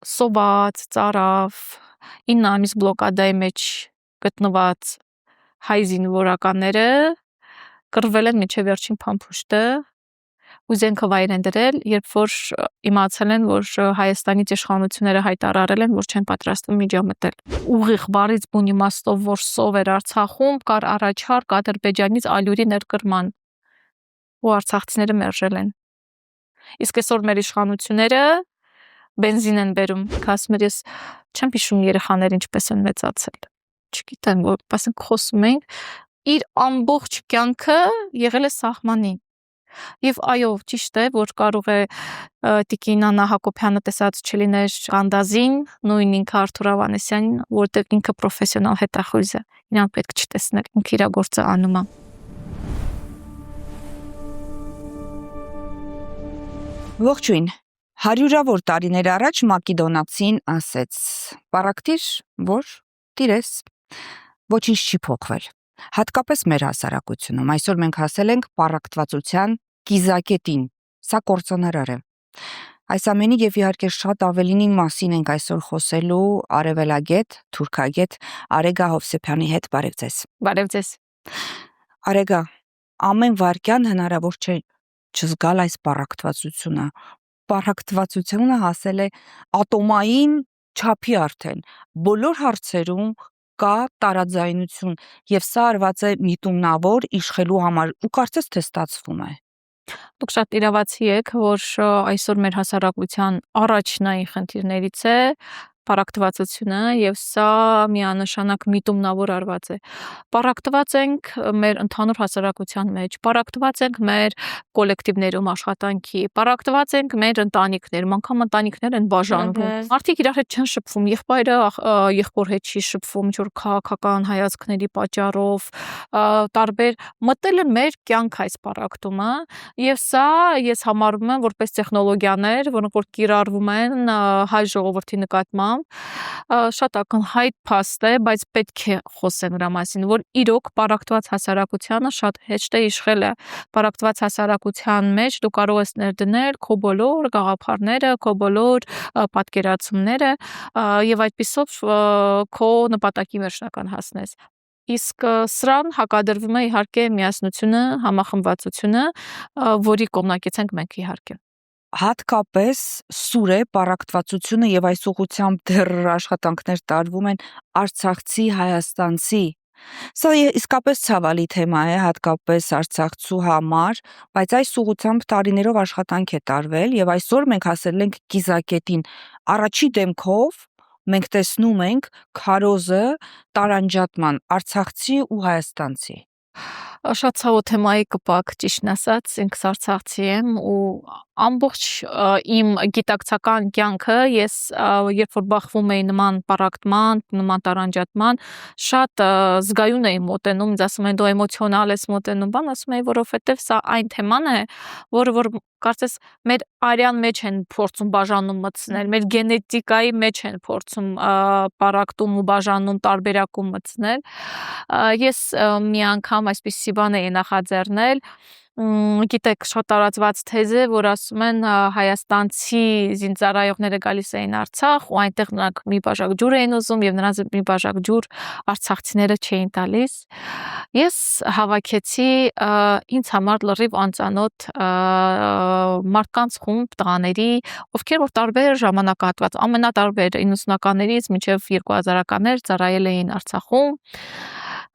սոված, ծարավ, 9 ամիս բլոկադայի մեջ գտնված հայ զինվորականները կռվել են մինչև վերջին փամփուշտը ու զենքը վայր են դրել, երբ որ իմացել են, որ Հայաստանից իշխանությունները հայտարարել են, որ չեն պատրաստվում միջամտել։ Ուղիղ բառից բուն իմաստով, որ սով էր Արցախում, կար առաջարկ Ադրբեջանից ալյուրի ներկրման ու արցախցիները մերժել են։ Իսկ այսօր մեր իշխանությունները բենզին են բերում, ասում եմ, ես չեմ հիշում երեխաները ինչպես են մեծացել։ Չգիտեմ, որ ասենք խոսում ենք, իր ամբողջ կյանքը եղել է սահմանին։ Եվ այո, ճիշտ է, որ կարող է Տիկին Աննա Հակոբյանը տեսած չլիներ Անդազին, նույն ինքը Արթուր Ավանեսյանին, որտեղ ինքը պրոֆեսիոնալ հետախույզ է։ Իրան պետք չտեսնել, ինքը իր գործը անում է։ Ողջույն։ Հարյուրավոր տարիներ առաջ Մակեդոնացին ասեց. «Պարակտիր, որ տիրես, ոչինչ չի փոխվել»։ Հատկապես մեր հասարակությունում այսօր մենք հասել ենք պառակտվածության կիզակետին, սա կործանարար է։ Այս ամենի եւ իհարկե շատ ավելինի մասին ենք այսօր խոսելու արևելագետ, թուրքագետ Արեգա Հովսեփյանի հետ։ Բարև ձեզ։ Բարև ձեզ։ Արեգա, ամեն վարքյան հնարավոր չէ չզգալ այս պառակտվածությունը։ Պառակտվածությունը հասել է ատոմային չափի արդեն։ Բոլոր հարցերում կա տարաձայնություն եւ սա արված է միտումնավոր իշխելու համար ու կարծես թե ստացվում է։ Դուք շատ իրավացի եք, որ այսօր մեր հասարակության առաջնային խնդիրներից է պառակտվածությունը եւ սա միանշանակ միտումնավոր արված է։ Պառակտված ենք մեր ընդհանուր հասարակության մեջ, պառակտված ենք մեր կոլեկտիվներում աշխատանքի, պառակտված ենք մեր ընտանիքներում, անգամ ընտանիքներ են բաժանվում։ Մարդիկ իրար հետ չեն շփվում, եղբայրը եղբոր հետ չի շփվում, ինչ որ քաղաքական հայացքների պատճառով, տարբեր մտել է մեր կյանք այս պառակտումը եւ սա ես համարում եմ որպես տեխնոլոգիաներ, որոնք որ կիրառվում են հայ ժողովրդի նկատմամբ շատ ակնհայտ փաստ է, բայց պետք է խոսեմ նրա մասին, որ իրոք պառակտված հասարակությանը շատ հեշտ է իշխել է։ Պառակտված հասարակության մեջ դու կարող ես ներդնել քո բոլոր գաղափարները, քո բոլոր պատկերացումները եւ այդպիսով քո նպատակի վերջնական հասնես։ Իսկ սրան հակադրվում է իհարկե միասնությունը, համախմբվածությունը, որի կողմնակից ենք մենք իհարկե։ Հատկապես սուր է պառակտվածությունը եւ այս ուղղությամբ դեռ աշխատանքներ տարվում են արցախցի, հայաստանցի։ Սա իսկապես ցավալի թեմա է, հատկապես արցախցու համար, բայց այս ուղղությամբ տարիներով աշխատանք է տարվել եւ այսօր մենք հասել ենք կիզակետին։ Առաջի դեմքով մենք տեսնում ենք քարոզը տարանջատման արցախցի ու հայաստանցի։ Շատ ցավոտ թեմայի կպակ, ճիշտն ասած, ինքս արցախցի եմ ու ամբողջ իմ գիտակցական կյանքը ես երբ որ բախվում էի նման պառակտման, նման տարանջատման, շատ զգայուն էի մոտենում, ինձ ասում են դու էմոցիոնալ ես մոտենում, բան ասում էի, որովհետև սա այն թեման է, որը որ կարծես մեր արյան մեջ են փորձում բաժանում մտցնել, մեր գենետիկայի մեջ են փորձում պառակտում ու բաժանում տարբերակում մտցնել։ Ես մի անգամ այսպիսի բան էի նախաձեռնել, գիտեք, շատ տարածված թեզ է, որ ասում են հայաստանցի զինծառայողները գալիս էին Արցախ ու այնտեղ նրանք մի բաժակ ջուր էին ուզում եւ նրանց մի բաժակ ջուր արցախցիները չէին տալիս։ Ես հավաքեցի ինձ համար լրիվ անծանոթ մարդկանց խումբ, տղաների, ովքեր որ տարբեր ժամանակահատված, ամենատարբեր 90-ականներից մինչև 2000-ականներ ծառայել էին Արցախում։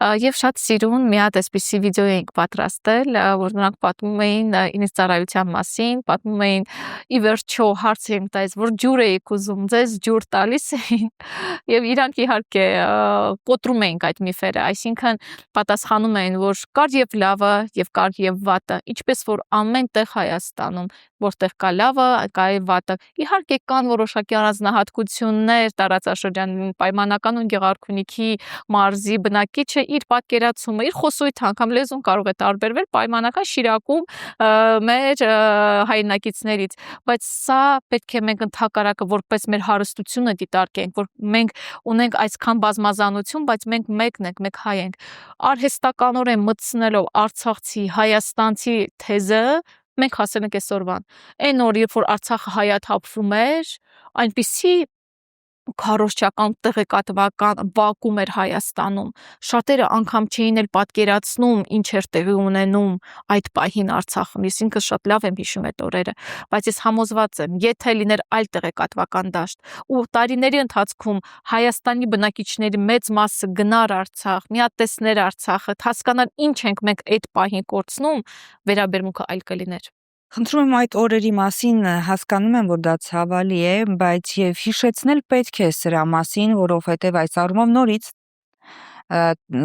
Եվ շատ սիրուն մի հատ այսպիսի վիդեո էինք պատրաստել, որ նրանք պատմում էին ինձ ծառայության մասին, պատմում էին ի վերջո հարց էինք տալիս, որ ջուր էիք ուզում, ձեզ ջուր տալիս էին եւ իրանք իհարկե կոտրում էինք այդ միֆերը, այսինքն պատասխանում էին, որ կար եւ լավը եւ կար եւ վատը, ինչպես որ ամեն տեղ Հայաստանում, որտեղ կա լավը, կա եւ վատը։ Իհարկե կան որոշակի առանձնահատկություններ տարածաշրջանային պայմանական ու Գեղարքունիքի մարզի բնակիչը իր պատկերացումը, իր խոսույթը, անգամ լեզուն կարող է տարբերվել պայմանական Շիրակում մեր հայրենակիցներից, բայց սա պետք է մենք ընդհակառակը որպես մեր հարստությունը դիտարկենք, որ մենք ունենք այսքան բազմազանություն, բայց մենք մեկն ենք, մեկ հայ ենք։ Արհեստականորեն մտցնելով արցախցի, հայաստանցի թեզը մենք հասել ենք այսօրվան։ Այն օր, երբ որ Արցախը հայաթափվում էր, այնպիսի քարոզչական տեղեկատվական վակուում էր Հայաստանում։ Շատերը անգամ չէին էլ պատկերացնում ինչ էր տեղի ունենում այդ պահին Արցախում։ Ես ինքս շատ լավ եմ հիշում այդ օրերը, բայց ես համոզված եմ, եթե լիներ այլ տեղեկատվական դաշտ ու տարիների ընթացքում Հայաստանի բնակիչների մեծ մասը գնար Արցախ, մի հատ տեսներ Արցախը, հասկանար ինչ ենք մենք այդ պահին կորցնում, վերաբերմունքը այլ կլիներ։ Խնդրում եմ այդ օրերի մասին հասկանում եմ, որ դա ցավալի է, բայց եւ հիշեցնել պետք է սրա մասին, որովհետեւ այս առումով նորից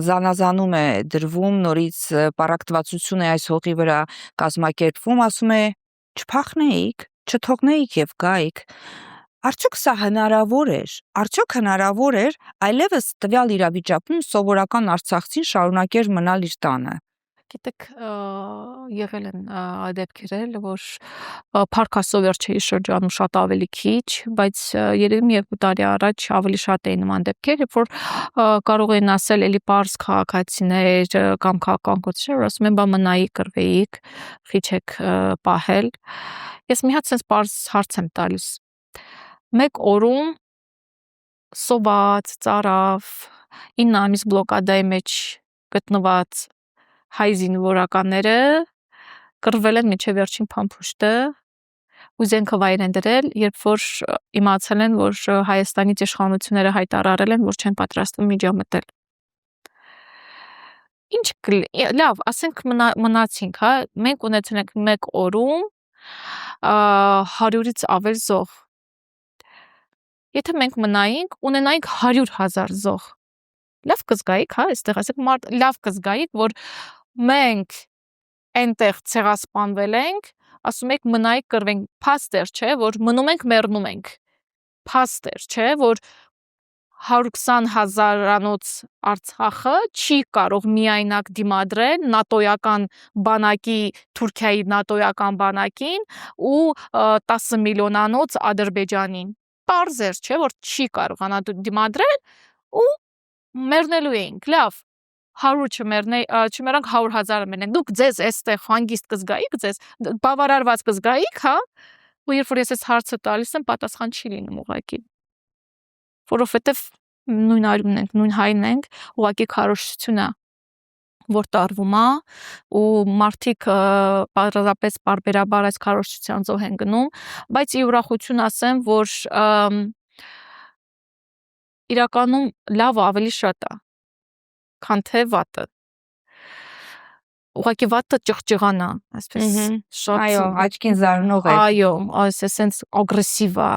զանազանում է դրվում, նորից պարակտվածություն է այս հողի վրա կազմակերպվում, ասում է չփախնեիք, չթողնեիք եւ գայիք։ Արդյոք սա հնարավոր էր։ Արդյոք հնարավոր էր այլևս տվյալ իրավիճակում սովորական արցախցին շարունակեր մնալ իր տանը։ Գիտեք, եղել են դեպքեր, որ Փարքասով վերջերի շրջանում շատ ավելի քիչ, բայց երևի մի երկու տարի առաջ ավելի շատ էին նման դեպքեր, երբ որ կարող էին ասել էլի պարզ քաղաքացիներ կամ քաղաքական գործիչներ, որ ասում են, բա մնայի կռվեիք, խիչեք պահել։ Ես մի հատ sense պարզ հարց եմ տալիս։ Մեկ օրում սոված, ծարավ, 9 ամիս բլոկադայի մեջ գտնված հայ զինվորականները կռվել են մինչև վերջին փամփուշտը ու զենքը վայր են դրել, երբ որ իմացել են, որ Հայաստանից իշխանությունները հայտարարել են, որ չեն պատրաստվում միջամտել։ Ինչ լավ, ասենք մնացինք, հա, մենք ունեցել ենք մեկ օրում 100-ից ավել զոհ։ Եթե մենք մնայինք, ունենայինք 100,000 զոհ։ Լավ կզգայիք, հա, այստեղ ասեք, լավ կզգայիք, որ մենք այնտեղ ցեղասպանվել ենք, ասում եք մնայիք կռվենք, փաստեր, չէ, որ մնում ենք, մեռնում ենք։ Փաստեր, չէ, որ 120,000-անոց Արցախը չի կարող միայնակ դիմադրել նատոյական բանակի, Թուրքիայի նատոյական բանակին ու 10 միլիոնանոց Ադրբեջանին։ Պարզ էր, չէ, որ չի կարողանա դիմադրել ու մեռնելու էինք, լավ, 100 չմեռանք, 100,000-ը մեռնենք, դուք ձեզ այստեղ հանգիստ կզգայիք, ձեզ բավարարված կզգայիք, հա, ու երբ որ ես այս հարցը տալիս եմ, պատասխան չի լինում ուղղակի, որովհետև նույն արյունն ենք, նույն հայն ենք, ուղղակի քարոզչությունը որ տարվում է ու մարդիկ պարզապես բարբերաբար այս քարոզչության զոհ են գնում, բայց ի ուրախություն ասեմ, որ իրականում լավը ավելի շատ է, քան թե վատը։ Ուղղակի վատը ճղճղան է, այսպես շատ Այո, աչքին զարնող է։ Այո, այսպես ագրեսիվ է։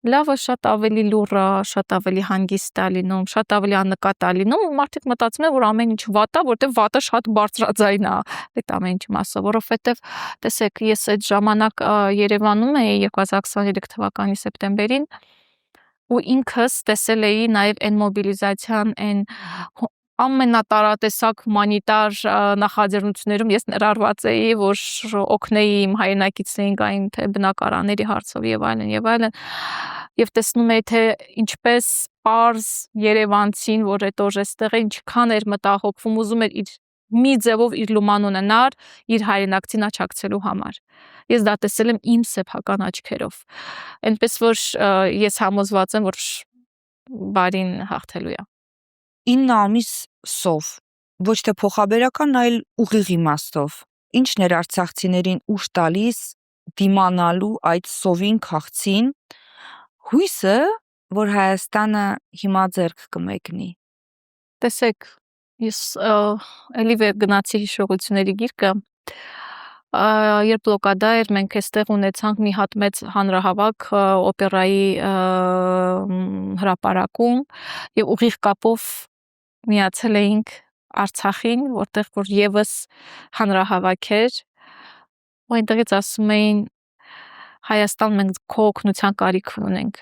Լավը շատ ավելի լուռ է, շատ ավելի հանգիստ է լինում, շատ ավելի աննկատ է լինում, ու մարդիկ մտածում են, որ ամեն ինչ վատ է, որտեղ վատը շատ բարձրաձայն է այդ ամեն ինչի մասը, որովհետև տեսեք, ես այդ ժամանակ Երևանում էի 2023 թվականի սեպտեմբերին ու ինքս տեսել էի նաև այն մոբիլիզացիան, այն ամենատարատեսակ հումանիտար նախաձեռնություններում ես ներառված էի, որ օգնեի իմ հայրենակիցներին գային թե բնակարանների հարցով եւ այլն եւ այլն, եւ տեսնում էի թե ինչպես պարզ Երևանցին, որ այդ օր էստեղ է, ինչքան էր մտահոգվում, ուզում էր իր մի ձևով իր լուման ունենար իր հայրենակցին աչակցելու համար։ Ես դա տեսել եմ իմ սեփական աչքերով։ Այնպես որ ես համոզված եմ, որ բարին հաղթելու է։ 9 ամիս սով, ոչ թե փոխաբերական, այլ ուղիղ իմաստով։ Ինչն էր արցախցիներին ուժ տալիս դիմանալու այդ սովին քաղցին, հույսը, որ Հայաստանը հիմա ձեռք կմեկնի։ Տեսեք, ես էլի գնացի հիշողությունների գիրկը, երբ բլոկադա էր, մենք այստեղ ունեցանք մի հատ մեծ հանրահավաք օպերայի հրապարակում եւ ուղիղ կապով միացել էինք Արցախին, որտեղ որ եւս հանրահավաք էր, ու այնտեղից ասում էին Հայաստան, մենք քո օգնության կարիք ունենք։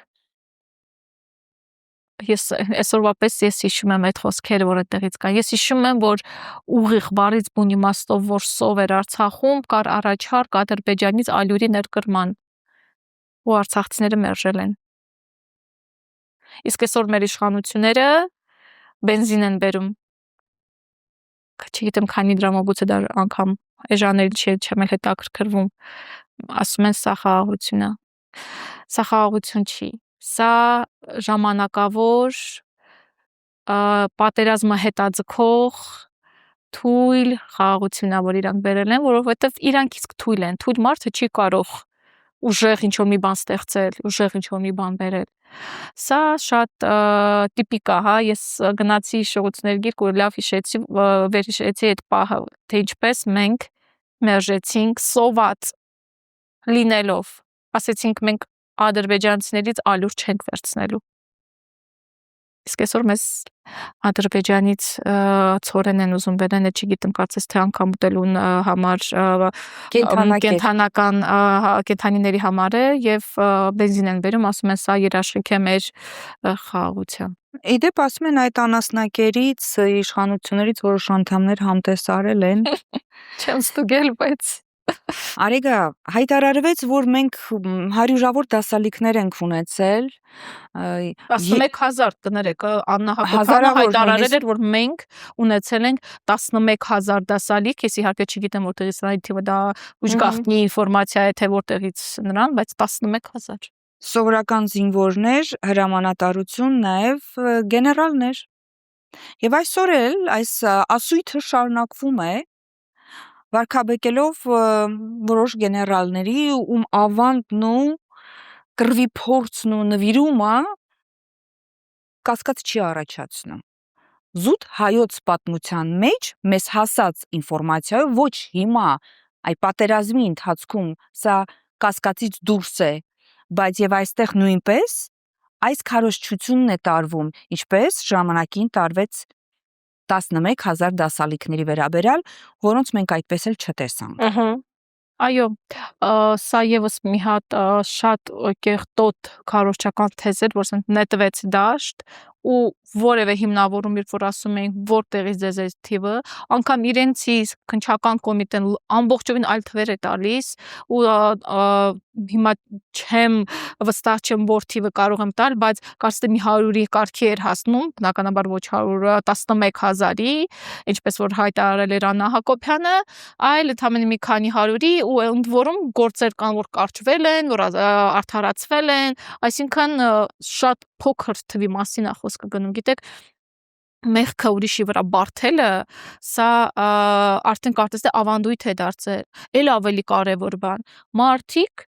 Ես այսօրվա պես ես հիշում եմ այդ խոսքերը, որ այդտեղից կան։ Ես հիշում եմ, որ ուղիղ բառից բուն իմաստով, որ սով էր Արցախում, կար առաջարկ Ադրբեջանից ալյուրի ներկրման, ու արցախցիները մերժել են։ Իսկ այսօր մեր իշխանությունները բենզին են բերում։ Չգիտեմ քանի դրամաբույսը դա անգամ էժաների չեմ հետաքրքրվում, ասում են սա խաղաղություն է։ Սա խաղաղություն չի, Սա ժամանակավոր պատերազմը հետաձգող թույլ խաղաղությունն է, որ իրանք բերել են, որովհետև իրանք իսկ թույլ են, թույլ մարդը չի կարող ուժեղ ինչ-որ մի բան ստեղծել, ուժեղ ինչ-որ մի բան բերել։ Սա շատ տիպիկ է, հա, ես գնացի շողությունների գիրք ու լավ հիշեցի, վերհիշեցի այդ պահը, թե ինչպես մենք մերժեցինք սոված լինելով, ասեցինք մենք ադրբեջանցիներից ալուր չենք վերցնելու։ Իսկ այսօր մեզ Ադրբեջանից ցորեն են ուզում բերեն, չգիտեմ, կարծես թե անգամ ուտելու համար կենթանական կենթանիների համար է եւ բենզին են բերում, ասում են սա երաշխիք է մեր խաղաղության։ Իդեպ ասում են այդ անասնակերից իշխանություններից որոշ անդամներ համտեսարել են։ Չեմ ստուգել, բայց Արեգա, հայտարարվեց, որ մենք հարյուրավոր դասալիքներ ենք ունեցել 11000 կներեք, Աննա Հակոբյանը հայտարարել էր, որ մենք ունեցել ենք 11000 դասալիք, ես իհարկե չգիտեմ որտեղից նա թիվը դա ուժ գաղտնի ինֆորմացիա է, թե որտեղից նրան, բայց 11000 սովորական զինվորներ, հրամանատարություն, նաև գեներալներ։ Եվ այսօր էլ այս ասույթը շարունակվում է վարկաբեկելով որոշ գեներալների ում ավանդն ու կռվի փորձն ու նվիրումը կասկած չի առաջացնում։ Զուտ հայոց պատմության մեջ մեզ հասած ինֆորմացիայով ոչ հիմա, այ պատերազմի ընթացքում սա կասկածից դուրս է, բայց եւ այստեղ նույնպես այս քարոզչությունն է տարվում, ինչպես ժամանակին տարվեց 11000 դասալիքների վերաբերյալ, որոնց մենք այդպես էլ չտեսանք։ Այո, սա եւս մի հատ շատ կեղտոտ քարոզչական թեզ էր, որ ասենք նետվեց դաշտ ու որևէ հիմնավորում, երբ որ ասում էին որտեղից ձեզ այս թիվը, անգամ իրենցի քնչական կոմիտեն ամբողջովին այլ թվեր է տալիս ու հիմա վստահ չեմ որ թիվը կարող եմ տալ, բայց կարծես թե մի 100-ի կարգի էր հասնում, բնականաբար ոչ 100-ը 11000-ի, ինչպես որ հայտարարել էր Աննա Հակոբյանը, այլ ընդամենը մի քանի 100-ի ու ընդ որում գործեր կան, որ կարճվել են, որ արդարացվել են, այսինքն շատ փոքր թվի մասին է խոսքը գնում, գիտեք, մեղքը ուրիշի վրա բարթելը, սա արդեն կարծես թե ավանդույթ է դարձել, էլ ավելի կարևոր բան, մարդիկ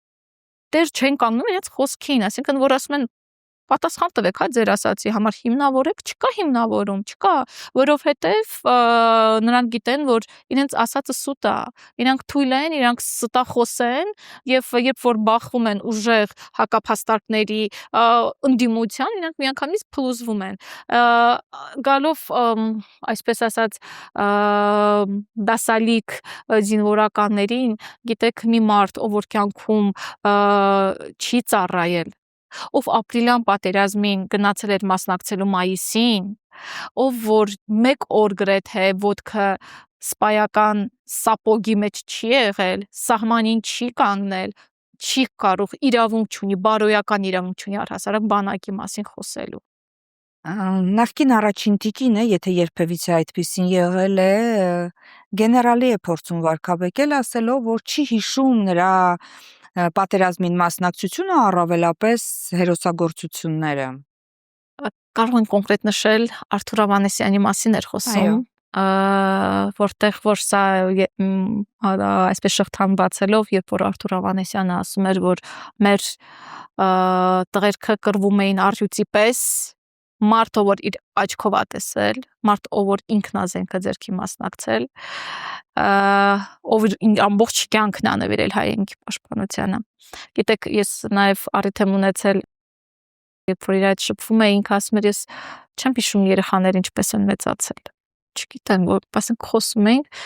դեր չեն կանգնում իրենց խոսքին, այսինքն որ ասում են պատասխան տվեք, հա, ձեր ասացի համար հիմնավորեք, չկա հիմնավորում, չկա, որովհետև նրանք գիտեն, որ իրենց ասածը սուտ է, իրանք թույլ են, իրանք ստախոս են եւ երբ որ բախվում են ուժեղ հակափաստարկների ընդդիմության, իրանք միանգամից փլուզվում են։ Գալով այսպես ասած դասալիկ զինվորականներին, գիտեք, մի մարդ, ով որ կյանքում չի ծառայել, ով ապրիլյան պատերազմին գնացել էր մասնակցելու մայիսին, ով որ մեկ օր գրեթե ոտքը սպայական սապոգի մեջ չի եղել, սահմանին չի կանգնել, չի կարող, իրավունք չունի, բարոյական իրավունք չունի առհասարակ բանակի մասին խոսելու։ Նախկին առաջին տիկինը, եթե երբևիցե այդպեսին եղել է, գեներալի է փորձում վարկաբեկել, ասելով, որ չի հիշում նրա պատերազմին մասնակցությունը, առավելապես հերոսագործությունները։ Կարող են կոնկրետ նշել Արթուր Ավանեսյանի մասին էր խոսում, որտեղ որ սա այսպես շղթան բացելով, երբ որ Արթուր Ավանեսյանը ասում էր, որ մեր տղերքը կռվում էին առյուծի պես, մարդ ով որ իր աչքով ա տեսել, մարդ ով որ ինքնազենքը ձեռքի մասնակցել, ով ամբողջ կյանքն ա նվիրել հայրենիքի պաշտպանությանը։ Գիտեք, ես նաև առիթ եմ ունեցել, երբ որ իր այդ շփվում էինք, ասում էր, ես չեմ հիշում երեխաները ինչպես են մեծացել։ Չգիտեմ, որ ասենք խոսում ենք,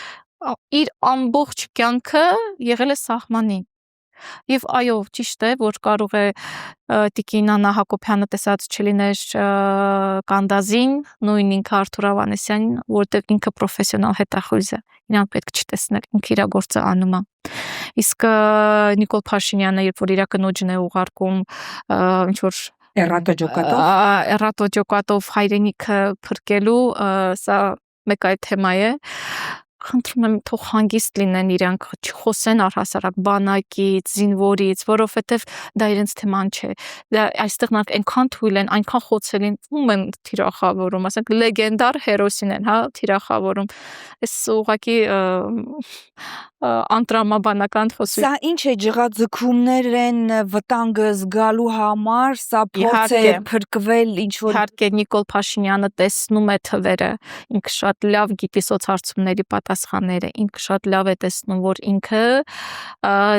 իր ամբողջ կյանքը եղել է սահմանին։ Եվ այո, ճիշտ է, որ կարող է տիկին Աննա Հակոբյանը տեսած չլիներ Կանդազին, նույն ինքը Արթուր Ավանեսյանին, որտեղ ինքը պրոֆեսիոնալ հետախույզ է, իրան պետք չտեսնել, ինքը իր գործը անում է։ Իսկ Նիկոլ Փաշինյանը, երբ որ իր կնոջն է ուղարկում ինչ որ էրատոջոկատով հայրենիքը փրկելու, սա մեկ այլ թեմա է, խնդրում եմ թող հանգիստ լինեն իրանք, չխոսեն առհասարակ բանակից, զինվորից, որովհետև դա իրենց թեման չէ։ Դա այստեղ նրանք այնքան թույլ են, այնքան խոցել են, ում են թիրախավորում, ասենք լեգենդար հերոսին են, հա, թիրախավորում։ Այս ուղղակի անտրամաբանական խոսում։ Սա ինչ է, ջղաձգումներ են վտանգը զգալու համար, սա փորձ է փրկվել ինչ որ։ Իհարկե Նիկոլ Փաշինյանը տեսնում է թվերը, ինքը շատ լավ գիտի սոցհարցումների պատասխանները, ինքը շատ լավ է տեսնում, որ ինքը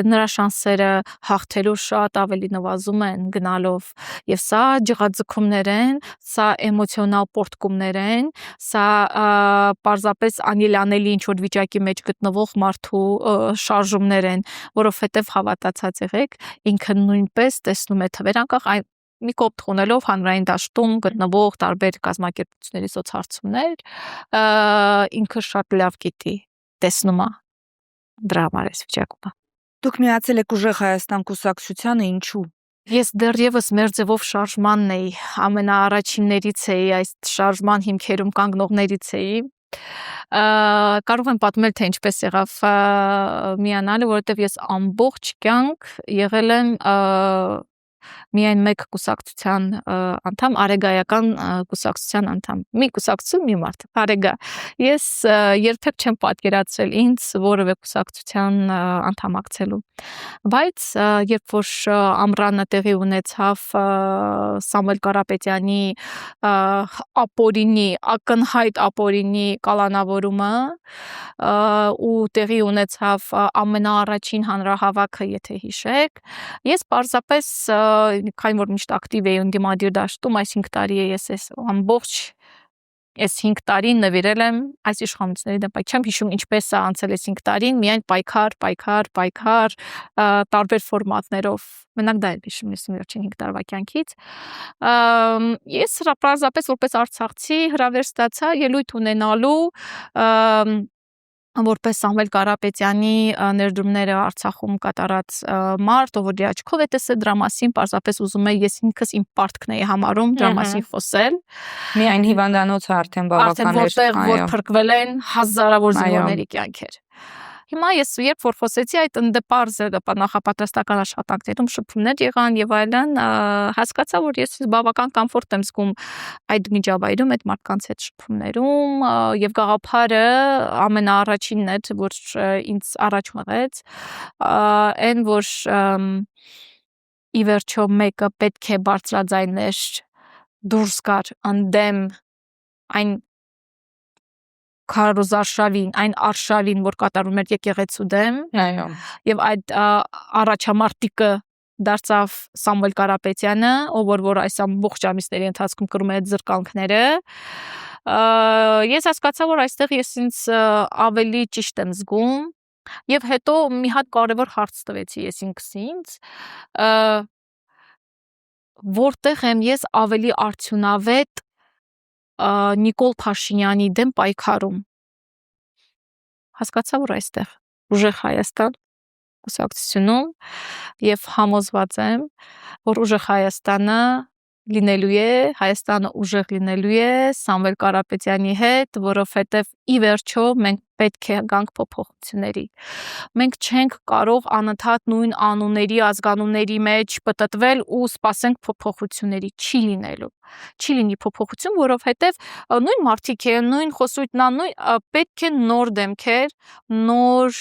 նրա շանսերը հաղթելու շատ ավելի նվազում են գնալով, եւ սա ջղաձգումներ են, սա էմոցիոնալ պորտկումներ են, սա պարզապես անելանելի ինչ որ վիճակի մեջ գտնվող մարդու շարժումներ են, որովհետև հավատացած եղեք, ինքը նույնպես տեսնում է թվեր, անկախ այն մի կողմ թողնելով հանրային դաշտում գտնվող տարբեր կազմակերպությունների սոցհարցումներ, ինքը շատ լավ գիտի, տեսնում է դրա համար այս վիճակումը։ Դուք միացել եք ուժեղ Հայաստան կուսակցությանը, ինչու։ Ես դեռևս մեր ձևով շարժմանն էի, ամենաառաջիններից էի, այս շարժման հիմքերում կանգնողներից էի։ Կարող եմ պատմել, թե ինչպես եղավ միանալը, որովհետև ես ամբողջ կյանք եղել եմ միայն մեկ կուսակցության անդամ, Արեգայական կուսակցության անդամ։ Մի կուսակցություն, մի մարդ, Արեգա։ Ես երբեք չեմ պատկերացրել ինձ որևէ կուսակցության անդամակցելու։ Բայց երբ որ ամռանը տեղի ունեցավ Սամվել Կարապետյանի ապօրինի, ակնհայտ ապօրինի կալանավորումը ու տեղի ունեցավ ամենաառաջին հանրահավաքը, եթե հիշեք, ես պարզապես քանի որ միշտ ակտիվ էի ընդդիմադիր դաշտում, այս 5 տարի է ես ամբողջ այս 5 տարին նվիրել եմ այս իշխանությունների դեմ, բայց չեմ հիշում ինչպես է անցել այս 5 տարին, միայն պայքար, տարբեր ֆորմատներով, մենակ դա եմ հիշում ես վերջին 5 տարվա կյանքից։ Ես պարզապես որպես արցախցի հրավեր ստացա ելույթ ունենալու որպես Սամվել Կարապետյանի ներդրումները Արցախում կատարած մարդ, ով որ աչքով է տեսել դրա մասին, պարզապես ուզում եմ ես ինքս իմ պարտքն էի համարում դրա մասին խոսել։ Միայն հիվանդանոցը արդեն բավական էր, որտեղ որ փրկվել են հազարավոր զինվորների կյանքեր։ Հիմա ես երբ որ խոսեցի այդ ընդդեպարզ նախապատրաստական աշխատանքներում շփումներ եղան եւ այլն, հասկացա, որ ես բավական կոմֆորտ եմ զգում այդ միջավայրում, այդ մարդկանց հետ շփումներում եւ գաղափարը ամենաառաջինն էր, որ ինձ առաջ մղեց, այն որ ի վերջո մեկը պետք է բարձրաձայներ դուրս գար ընդդեմ այն քարոզարշավին, այն արշավին, որ կատարում էր եկեղեցու դեմ, եւ այդ առաջամարտիկը դարձավ Սամվել Կարապետյանը, ով որ այս ամբողջ ամիսների ընթացքում կրում է այդ զրկանքները, ես հասկացա, որ այստեղ ես ինձ ավելի ճիշտ եմ զգում, եւ հետո մի հատ կարևոր հարց տվեցի ես ինքս, որտեղ եմ ես ավելի արդյունավետ Նիկոլ Փաշինյանի դեմ պայքարում։ Հասկացա, որ այստեղ ուժեղ Հայաստան կուսակցությունում եւ համոզված եմ, որ ուժեղ Հայաստանը լինելու է, Հայաստանը ուժեղ լինելու է Սամվել Կարապետյանի հետ, որովհետեւ ի վերջո մենք պետք է գանք փոփոխությունների։ Մենք չենք կարող անընդհատ նույն անունների, ազգանունների մեջ պտտվել ու սպասենք փոփոխությունների, չի լինելու։ Չի լինի փոփոխություն, որովհետեւ նույն մարդիկ են, նույն խոսույթն, պետք է նոր դեմքեր, նոր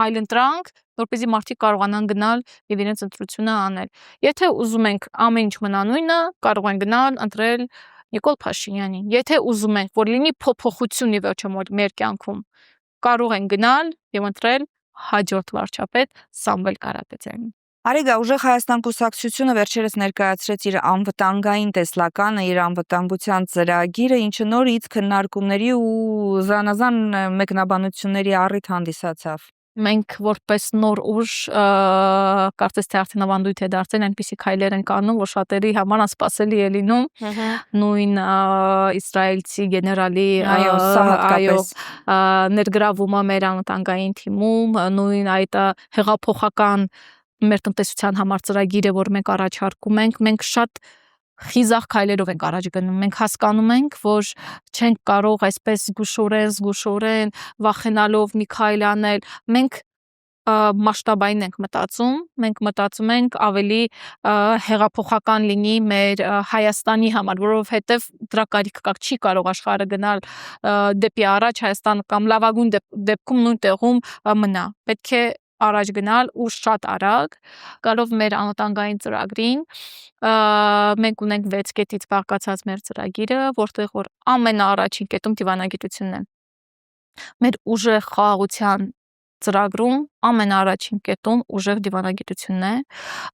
այլընտրանք, որպեսզի մարդիկ կարողանան գնալ եւ իրենց ընտրությունը անել։ Եթե ուզում ենք ամեն ինչ մնա նույնը, կարող են գնալ ընտրել Նիկոլ Փաշինյանին։ Եթե ուզում ենք, որ լինի փոփոխություն ի վերջո մեր կյանքում, կարող են գնալ եւ ընտրել հաջորդ վարչապետ Սամվել Կարապետյանին։ Արեգա, ուժեղ Հայաստան կուսակցությունը վերջերս ներկայացրեց իր անվտանգային տեսլականը, իր անվտանգության ծրագիրը, ինչը նորից քննարկումների ու զանազան մեկնաբանությունների առիթ հանդիսացավ։ Մենք որպես նոր ուժ կարծես թե արդեն ավանդույթ է դարձել այնպիսի քայլեր են կանում, որ շատերի համար անսպասելի է լինում։ Նույն իսրայելցի գեներալի ներգրավումը մեր անվտանգային թիմում, նույն այդ հեղափոխական մեր տնտեսության համար ծրագիրը, որ մենք առաջարկում ենք, մենք շատ խիզախ քայլերով ենք առաջ գնում։ Մենք հասկանում ենք, որ չենք կարող այսպես զգուշորեն վախենալով մի քայլ անել։ Մենք մասշտաբային ենք մտածում, մենք մտածում ենք ավելի հեղափոխական լինի մեր Հայաստանի համար, որովհետև դրա կարիք կա, չի կարող աշխարհը գնալ դեպի առաջ, Հայաստանը կամ լավագույն դեպքում նույն տեղում մնա։ Պետք է առաջ գնալ ու շատ արագ, գալով մեր անվտանգային ծրագրին, մենք ունենք 6 կետից բաղկացած մեր ծրագիրը, որտեղ որ ամենաառաջին կետում դիվանագիտությունն է։ Մեր ուժեղ խաղաղության ծրագրում ամենաառաջին կետում ուժեղ դիվանագիտությունն է։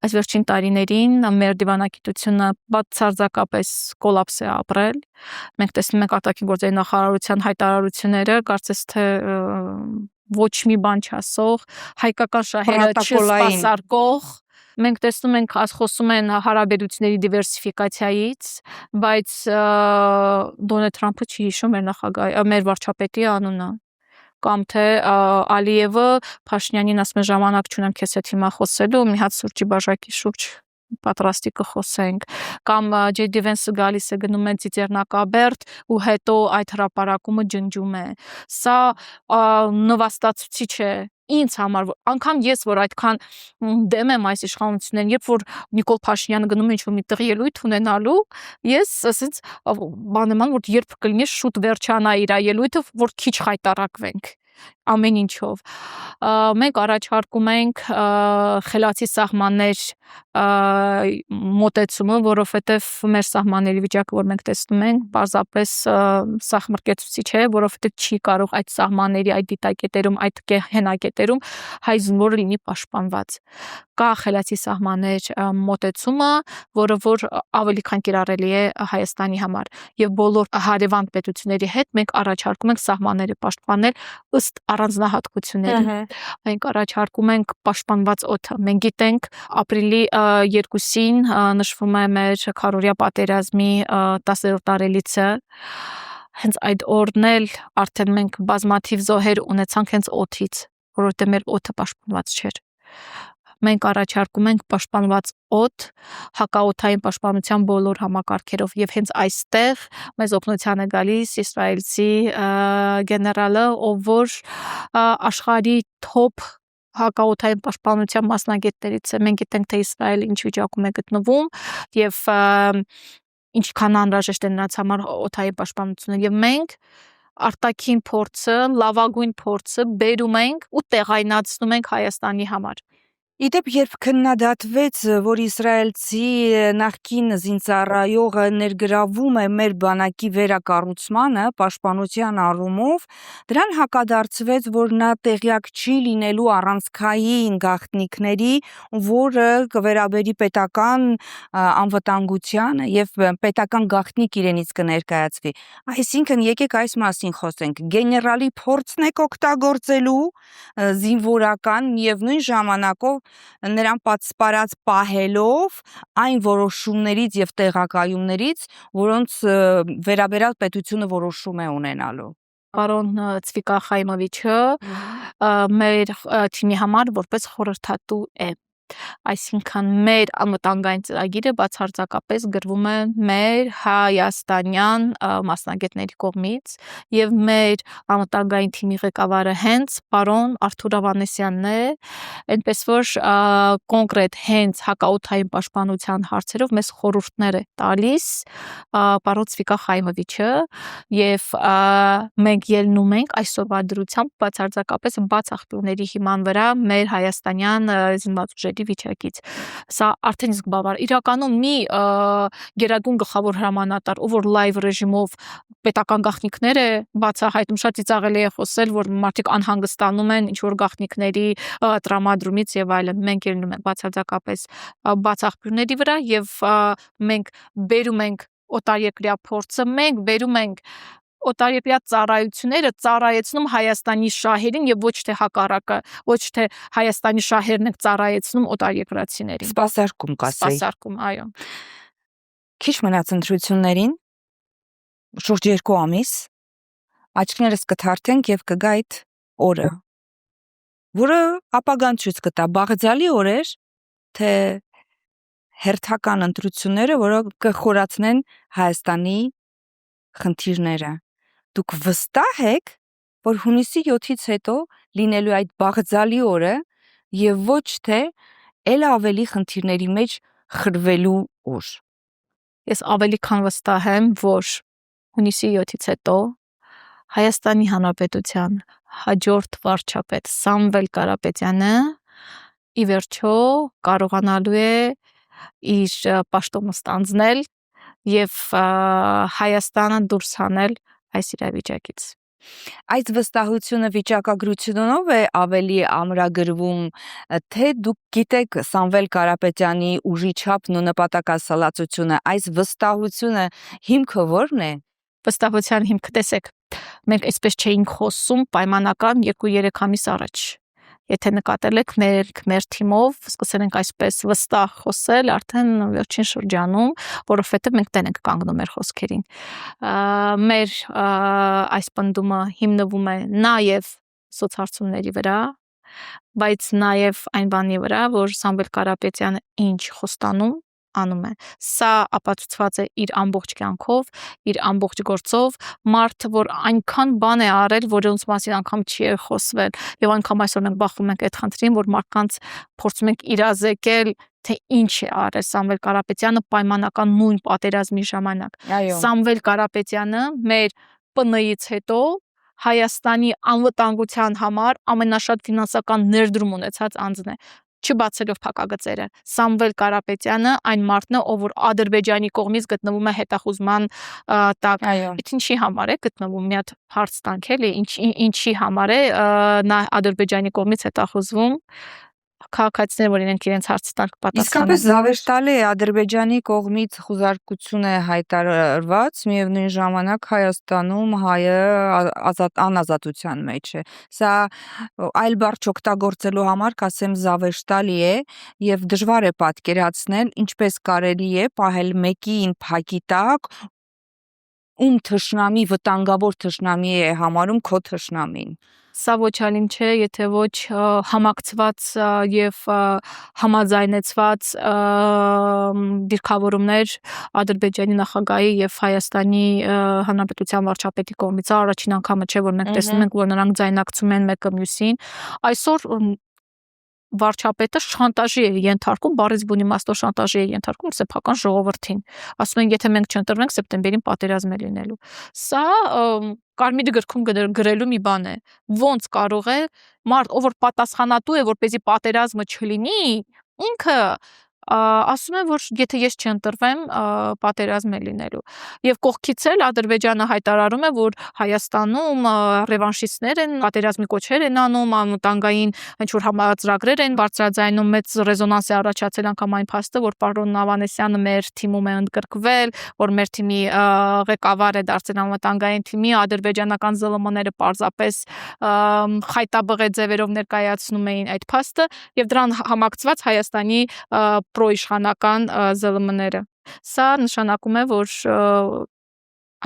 Այս վերջին տարիներին մեր դիվանագիտությունը բացարձակապես կոլապս է ապրել։ Մենք տեսնում ենք արտաքին գործերի նախարարության հայտարարությունները, կարծես թե ոչ մի բան չասող, հայկական շահերը չսպասարկող։ Մենք տեսնում ենք, խոսում են հարաբերությունների դիվերսիֆիկացիայից, բայց Դոնալդ Թրամփը չի հիշում մեր վարչապետի անունը, կամ թե Ալիևը Փաշինյանին ասում է ժամանակ չունեմ քեզ հետ հիմա խոսելու, մի հատ սուրճի բաժակի շուրջ պատրաստի կխոսենք, կամ Ջեյ Վենսը գալիս է գնում է Ծիծեռնակաբերդ ու հետո այդ հրապարակումը ջնջում է։ Սա նվաստացուցիչ է ինձ համար, անգամ ես, որ այդքան դեմ եմ այս իշխանություններին, երբ որ Նիկոլ Փաշինյանը գնում է ինչ-որ միտեղ ելույթ ունենալու, ես ասենց բան եմ անում, որ երբ կլինի շուտ վերջանա իր ելույթը, որ քիչ խայտառակվենք ամեն ինչով։ Մենք առաջարկում ենք խելացի սահմաններ մոտեցումը, որովհետև մեր սահմանների վիճակը, որ մենք տեսնում ենք, պարզապես սահմռկեցուցիչ է, որովհետև չի կարող այդ սահմանների, այդ դիտակետերում, այդ հենակետերում հայ զինվորը լինի պաշտպանված։ Կա խելացի սահմաններ մոտեցումը, որը որ ավելի քան կիրառելի է Հայաստանի համար, եւ բոլոր հարևան պետությունների հետ մենք առաջարկում ենք սահմանները պաշտպանել ըստ առանձնահատկությունների։ Մենք առաջարկում ենք պաշտպանված օդը։ Մենք գիտենք ապրիլի 2-ին նշվում է մեր քարորյա պատերազմի 10-րդ տարելիցը։ Հենց այդ օրն էլ արդեն մենք բազմաթիվ զոհեր ունեցանք հենց օդից, որովհետև մեր օդը պաշտպանված չէր։ Մենք առաջարկում ենք պաշտպանված օդ հակաօդային պաշտպանության բոլոր համակարգերով, եւ հենց այստեղ մեզ օգնության է գալիս իսրայելցի գեներալը, ով որ աշխարհի թոփ հակաօդային պաշտպանության մասնագետներից է։ Մենք գիտենք, թե Իսրայելը ինչ վիճակում է գտնվում եւ ինչքան անհրաժեշտ է նրանց համար օդային պաշտպանությունը, եւ մենք արտաքին փորձը, լավագույն փորձը բերում ենք ու տեղայնացնում ենք Հայաստանի համար։ Իդեպ, երբ քննադատվեց, որ իսրայելցի նախկին զինծառայողը ներգրավում է մեր բանակի վերակառուցմանը պաշտպանության առումով, դրան հակադարձվեց, որ նա տեղյակ չի լինելու առանցքային գաղտնիքների, որը կվերաբերի պետական անվտանգությանը եւ պետական գաղտնիք իրենից կներկայացվի։ Այսինքն, եկեք այս մասին խոսենք։ Գեներալի փորձն եք օգտագործելու զինվորական եւ նույն ժամանակով նրան պատսպարած պահելով այն որոշումներից եւ տեղակայումներից, որոնց վերաբերյալ պետությունը որոշում է ունենալու։ Պարոն Ցվիկա Խայմովիչը մեր թիմի համար որպես խորհրդատու է։ Այսինքն մեր անվտանգային ծրագիրը բացարձակապես գրվում է մեր հայաստանյան մասնագետների կողմից եւ մեր անվտանգային թիմի ղեկավարը հենց պարոն Արթուր Ավանեսյանն է, այնպես որ կոնկրետ հենց հակաօդային պաշտպանության հարցերով մեզ խորհուրդներ է տալիս պարոն Ցվիկա Խայմովիչը եւ մենք ելնում ենք այսօրվա դրությամբ բացարձակապես բաց աղբյուրների հիման վրա մեր հայաստանյան զինված ուժերի վիճակից։ Սա արդեն իսկ բավարար։ Իրականում մի գերագույն գլխավոր հրամանատար, ով որ լայվ ռեժիմով պետական գաղտնիքներ է բացահայտում, շատ ծիծաղելի է խոսել, որ մարդիկ անհանգստանում են ինչ որ գաղտնիքների տրամադրումից եւ այլն։ Մենք ելնում ենք բացարձակապես բաց աղբյուրների վրա եւ մենք բերում ենք օտարերկրյա փորձը, մենք բերում ենք օտարերկրյա ծառայությունները ծառայեցնում Հայաստանի շահերին եւ ոչ թե հակառակը, ոչ թե Հայաստանի շահերն են ծառայեցնում օտարերկրացիներին։ Սպասարկում կասեի։ Սպասարկում, այո։ Քիչ մնաց ընտրություններին, շուրջ 2 ամիս, աչքներս կթարթենք եւ կգա այդ օրը, որը ապագան ցույց կտա, բաղձալի օր էր, թե հերթական ընտրությունները, որոնք կխորացնեն Հայաստանի խնդիրները։ Դուք վստահ եք, որ հունիսի 7-ից հետո լինելու այդ բաղձալի օրը եւ ոչ թե ել ավելի խնդիրների մեջ խրվելու օր։ Ես ավելի քան վստահ եմ, որ հունիսի 7-ից հետո Հայաստանի Հանրապետության հաջորդ վարչապետ Սամվել Կարապետյանը ի վերջո կարողանալու է իր պաշտոնը ստանձնել եւ Հայաստանը դուրս հանել այս իրավիճակից։ Այդ վստահությունը վիճակագրությունով է ավելի ամրագրվում, թե դուք գիտեք Սամվել Կարապետյանի ուժի չափն ու նպատակասլացությունը, այս վստահությունը հիմքը ո՞րն է։ Վստահության հիմքը տեսեք, մենք այսպես չէինք խոսում պայմանական 2-3 ամիս առաջ։ Եթե նկատել եք, մեր թիմով սկսել ենք այսպես վստահ խոսել արդեն վերջին շրջանում, որովհետև մենք տեն ենք կանգնում մեր խոսքերին։ Մեր այս պնդումը հիմնվում է նաև սոցհարցումների վրա, բայց նաև այն բանի վրա, որ Սամվել Կարապետյանը ինչ խոստանում անում է։ Սա ապացուցված է իր ամբողջ կյանքով, իր ամբողջ գործով, մարդը, որ այնքան բան է արել, որոնց մասին անգամ չի խոսվել, եւ այնքան այսօր մենք բախվում ենք այդ խնդրին, որ մարդկանց փորձում ենք իրազեկել, թե ինչ է արել Սամվել Կարապետյանը պայմանական նույն պատերազմի ժամանակ։ Այո։ Սամվել Կարապետյանը մեր ՊՆ-ից հետո Հայաստանի անվտանգության համար ամենաշատ ֆինանսական ներդրում ունեցած անձն է։ Չբացելով փակագծերը, Սամվել Կարապետյանը այն մարդն է, ով որ Ադրբեջանի կողմից գտնվում է հետախուզման տակ։ Այո։ Ինչի համար է գտնվում, մի հատ հարց տանք էլի, ինչի համար է նա Ադրբեջանի կողմից հետախուզվում, քաղաքացիներ, որ իրենք իրենց հարցը տանք պատասխանը։ Իսկապես զավեշտալի է, Ադրբեջանի կողմից խուզարկություն է հայտարարված, միևնույն ժամանակ Հայաստանում հայը անազատության մեջ է։ Սա այլ բառ չօգտագործելու համար կասեմ զավեշտալի է եւ դժվար է պատկերացնել ինչպես կարելի է պահել մեկին փակի տակ, ում թշնամի վտանգավոր թշնամի է համարում քո թշնամին։ Սա ոչ այլ ինչ է, եթե ոչ համակցված եւ համաձայնեցված դիրքավորումներ Ադրբեջանի նախագահի եւ Հայաստանի Հանրապետության վարչապետի կողմից։ Առաջին անգամը չէ, որ մենք տեսնում ենք, որ նրանք ձայնակցում են մեկը մյուսին։ Այսօր վարչապետը շանտաժի է ենթարկում, բառից բուն իմաստով շանտաժի է ենթարկում սեփական ժողովրդին։ Ասում են, եթե մենք չընտրվենք, սեպտեմբերին պատերազմ է լինելու։ Սա Կարմիր գրքում գրելու մի բան է։ Ոնց կարող է մարդ, ով որ պատասխանատու է, որպեսզի պատերազմը չլինի, ինքը ասում է, որ եթե ես չընտրվեմ, պատերազմ է լինելու։ Եվ կողքից էլ Ադրբեջանը հայտարարում է, որ Հայաստանում ռևանշիստներ են, պատերազմի կոչեր են անում, անվտանգային ինչ որ համաձայնագրեր են բարձրաձայնում, մեծ ռեզոնանս է առաջացել անգամ այն փաստը, որ պարոն Ավանեսյանը մեր թիմում է ընդգրկվել, որ մեր թիմի ղեկավար է դարձել անվտանգային թիմի, ադրբեջանական ԶԼՄ-ները պարզապես խայտաբղե ձևերով ներկայացնում էին այդ փաստը եւ դրան համակցված Հայաստանի պրոիշխանական ԶԼՄ-ները։ Սա նշանակում է, որ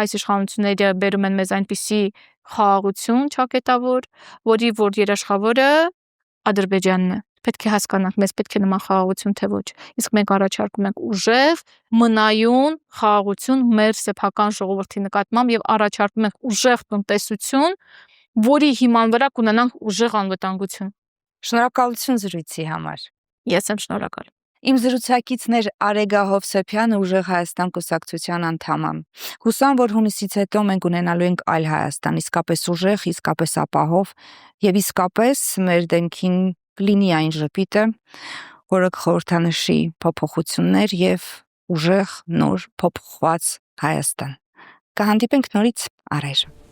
այս իշխանությունները բերում են մեզ այնպիսի խաղաղություն ճակատավոր, որի որ երաշխավորը Ադրբեջանն է։ Պետք է հասկանանք, մեզ պետք է նման խաղաղություն, թե ոչ։ Իսկ մենք առաջարկում ենք ուժեղ, մնայուն խաղաղություն մեր սեփական ժողովրդի նկատմամբ եւ առաջարկում ենք ուժեղ տնտեսություն, որի հիման վրա կունենանք ուժեղ անվտանգություն։ Շնորհակալություն զրույցի համար։ Ես եմ շնորհակալ։ Իմ զրուցակիցն էր Արեգա Հովսեփյանը, Ուժեղ Հայաստան կուսակցության անդամը։ Հուսամ, որ հունիսից հետո մենք ունենալու ենք այլ Հայաստան, իսկապես ուժեղ, իսկապես ապահով եւ իսկապես մեր դեմքին կլինի այն ժպիտը, որը կխորհրդանշի փոփոխություններ եւ ուժեղ նոր փոփոխված Հայաստան։ Կհանդիպենք նորից առայժմ։